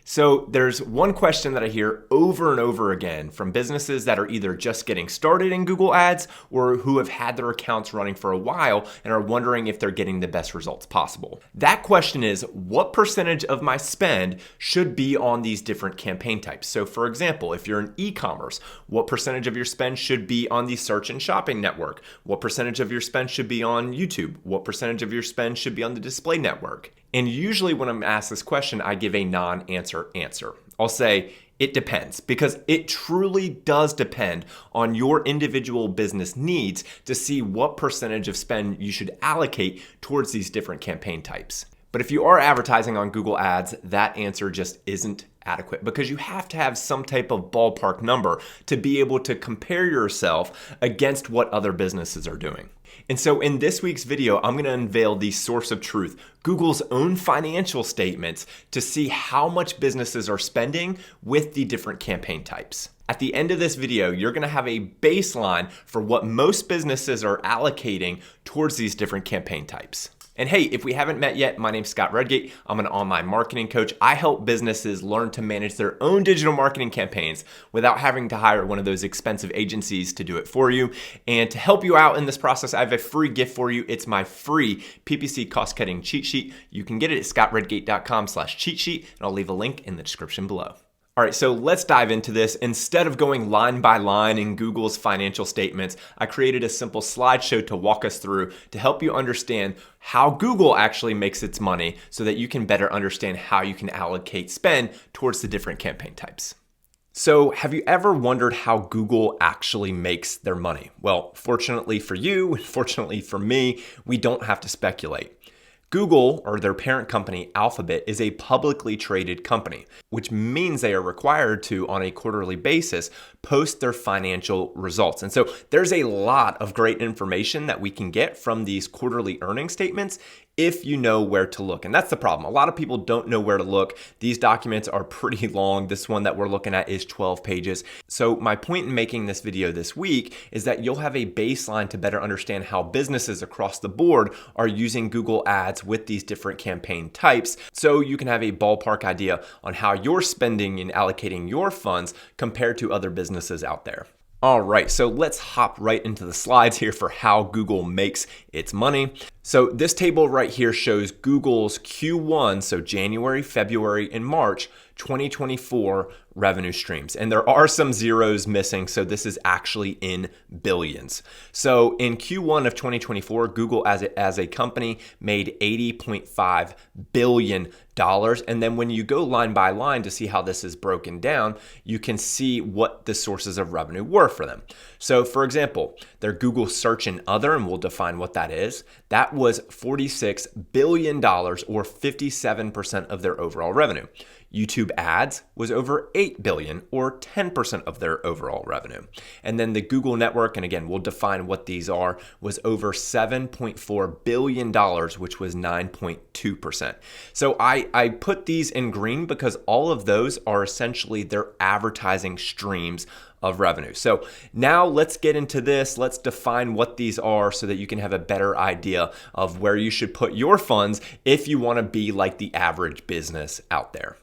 So there's one question that I hear over and over again from businesses that are either just getting started in Google Ads or who have had their accounts running for a while and are wondering if they're getting the best results possible. That question is, what percentage of my spend should be on these different campaign types? So for example, if you're in e-commerce, what percentage of your spend should be on the search and shopping network? What percentage of your spend should be on YouTube? What percentage of your spend should be on the display network? And usually when I'm asked this question, I give a non-answer answer. I'll say, it depends, because it truly does depend on your individual business needs to see what percentage of spend you should allocate towards these different campaign types. But if you are advertising on Google Ads, that answer just isn't adequate because you have to have some type of ballpark number to be able to compare yourself against what other businesses are doing. And so in this week's video, I'm going to unveil the source of truth, Google's own financial statements, to see how much businesses are spending with the different campaign types. At the end of this video, you're going to have a baseline for what most businesses are allocating towards these different campaign types. And hey, if we haven't met yet, my name's Scott Redgate. I'm an online marketing coach. I help businesses learn to manage their own digital marketing campaigns without having to hire one of those expensive agencies to do it for you. And to help you out in this process, I have a free gift for you. It's my free PPC cost-cutting cheat sheet. You can get it at scottredgate.com/cheat sheet, and I'll leave a link in the description below. All right, so let's dive into this. Instead of going line by line in Google's financial statements, I created a simple slideshow to walk us through to help you understand how Google actually makes its money so that you can better understand how you can allocate spend towards the different campaign types. So have you ever wondered how Google actually makes their money? Well, fortunately for you, and fortunately for me, we don't have to speculate. Google, or their parent company, Alphabet, is a publicly traded company, which means they are required to, on a quarterly basis, post their financial results. And so there's a lot of great information that we can get from these quarterly earnings statements if you know where to look. And that's the problem. A lot of people don't know where to look. These documents are pretty long. This one that we're looking at is 12 pages. So my point in making this video this week is that you'll have a baseline to better understand how businesses across the board are using Google Ads with these different campaign types, so you can have a ballpark idea on how you're spending and allocating your funds compared to other businesses out there. All right, so let's hop right into the slides here for how Google makes its money. So this table right here shows Google's Q1, so January, February, and March 2024 revenue streams. And there are some zeros missing, so this is actually in billions. So in Q1 of 2024, Google as a company made $80.5 billion. And then when you go line by line to see how this is broken down, you can see what the sources of revenue were for them. So for example, their Google Search and Other, and we'll define what that is, that was $46 billion or 57% of their overall revenue. YouTube Ads was over $8 billion or 10% of their overall revenue. And then the Google Network, and again, we'll define what these are, was over $7.4 billion, which was 9.2%. So I put these in green because all of those are essentially their advertising streams of revenue. So now let's get into this. Let's define what these are so that you can have a better idea of where you should put your funds if you want to be like the average business out there.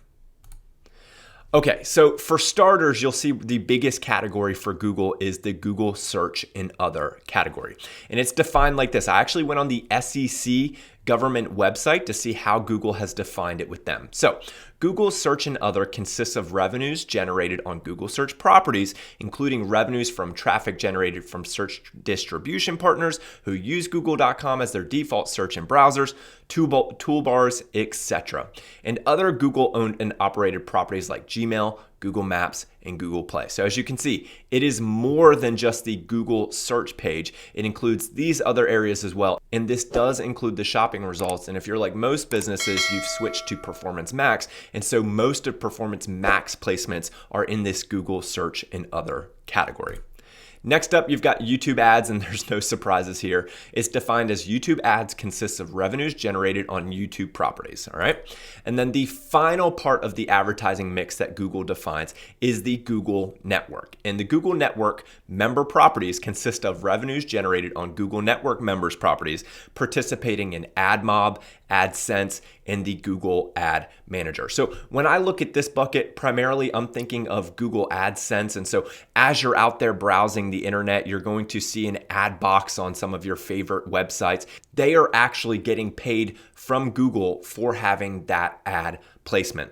Okay, so for starters, you'll see the biggest category for Google is the Google Search and Other category. And it's defined like this. I actually went on the SEC government website to see how Google has defined it with them. So Google Search and Other consists of revenues generated on Google Search properties, including revenues from traffic generated from search distribution partners who use google.com as their default search in browsers, toolbars, etc. And other Google-owned and operated properties like Gmail, Google Maps, and Google Play. So as you can see, it is more than just the Google search page. It includes these other areas as well. And this does include the shopping results. And if you're like most businesses, you've switched to Performance Max. And so most of Performance Max placements are in this Google Search and Other category. Next up, you've got YouTube Ads, and there's no surprises here. It's defined as YouTube Ads consists of revenues generated on YouTube properties, all right? And then the final part of the advertising mix that Google defines is the Google Network. And the Google Network member properties consist of revenues generated on Google Network members properties participating in AdMob, AdSense, and the Google Ad Manager. So when I look at this bucket, primarily I'm thinking of Google AdSense. And so as you're out there browsing the internet, you're going to see an ad box on some of your favorite websites. They are actually getting paid from Google for having that ad placement.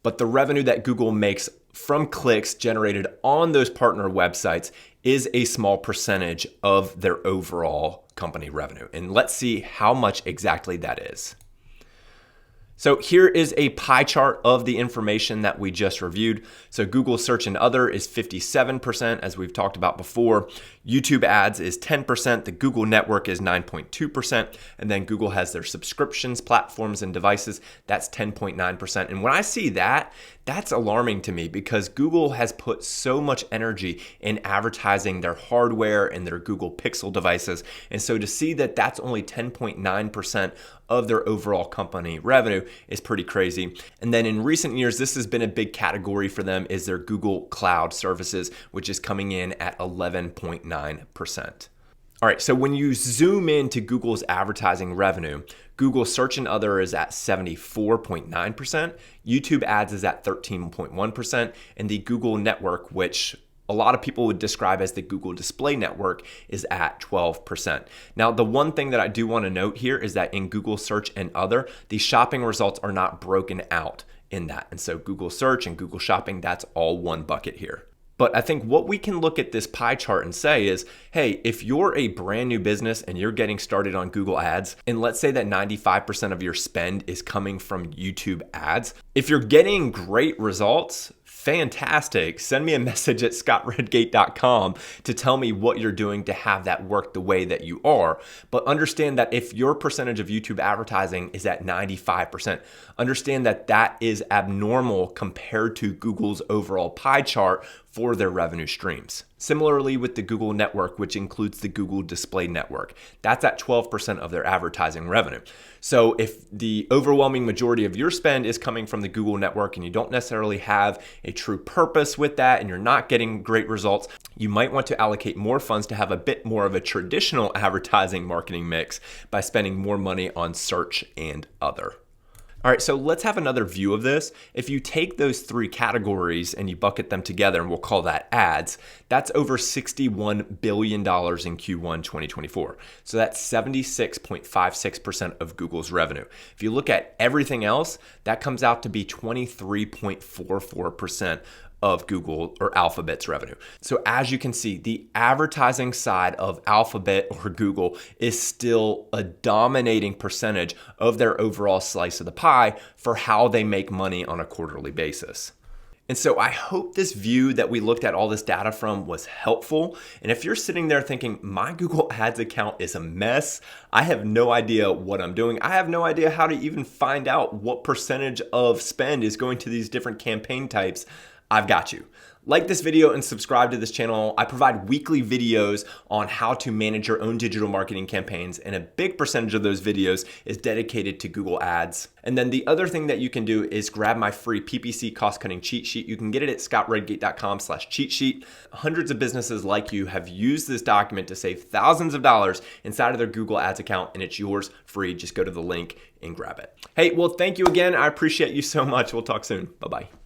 But the revenue that Google makes from clicks generated on those partner websites is a small percentage of their overall company revenue. And let's see how much exactly that is. So here is a pie chart of the information that we just reviewed. So Google Search and Other is 57%, as we've talked about before. YouTube ads is 10%. The Google Network is 9.2%. And then Google has their subscriptions, platforms, and devices. That's 10.9%. And when I see that, that's alarming to me because Google has put so much energy in advertising their hardware and their Google Pixel devices. And so to see that that's only 10.9% of their overall company revenue is pretty crazy. And then in recent years, this has been a big category for them is their Google Cloud services, which is coming in at 11.9%. All right, so when you zoom into Google's advertising revenue, Google Search and Other is at 74.9%, YouTube ads is at 13.1%, and the Google Network, which a lot of people would describe as the Google Display Network, is at 12%. Now, the one thing that I do want to note here is that in Google Search and Other, the shopping results are not broken out in that. And so Google Search and Google Shopping, that's all one bucket here. But I think what we can look at this pie chart and say is, hey, if you're a brand new business and you're getting started on Google Ads, and let's say that 95% of your spend is coming from YouTube ads, if you're getting great results, fantastic. Send me a message at scottredgate.com to tell me what you're doing to have that work the way that you are. But understand that if your percentage of YouTube advertising is at 95%, understand that that is abnormal compared to Google's overall pie chart for their revenue streams. Similarly with the Google Network, which includes the Google Display Network, that's at 12% of their advertising revenue. So if the overwhelming majority of your spend is coming from the Google Network and you don't necessarily have a true purpose with that and you're not getting great results, you might want to allocate more funds to have a bit more of a traditional advertising marketing mix by spending more money on search and other. All right, so let's have another view of this. If you take those three categories and you bucket them together, and we'll call that ads, that's over $61 billion in Q1 2024. So that's 76.56% of Google's revenue. If you look at everything else, that comes out to be 23.44% of Google or Alphabet's revenue. So as you can see, the advertising side of Alphabet or Google is still a dominating percentage of their overall slice of the pie for how they make money on a quarterly basis. And so I hope this view that we looked at all this data from was helpful. And if you're sitting there thinking, my Google Ads account is a mess, I have no idea what I'm doing. I have no idea how to even find out what percentage of spend is going to these different campaign types, I've got you. Like this video and subscribe to this channel. I provide weekly videos on how to manage your own digital marketing campaigns, and a big percentage of those videos is dedicated to Google Ads. And then the other thing that you can do is grab my free PPC cost-cutting cheat sheet. You can get it at scottredgate.com/cheat sheet. Hundreds of businesses like you have used this document to save thousands of dollars inside of their Google Ads account, and it's yours free. Just go to the link and grab it. Hey, well, thank you again. I appreciate you so much. We'll talk soon. Bye-bye.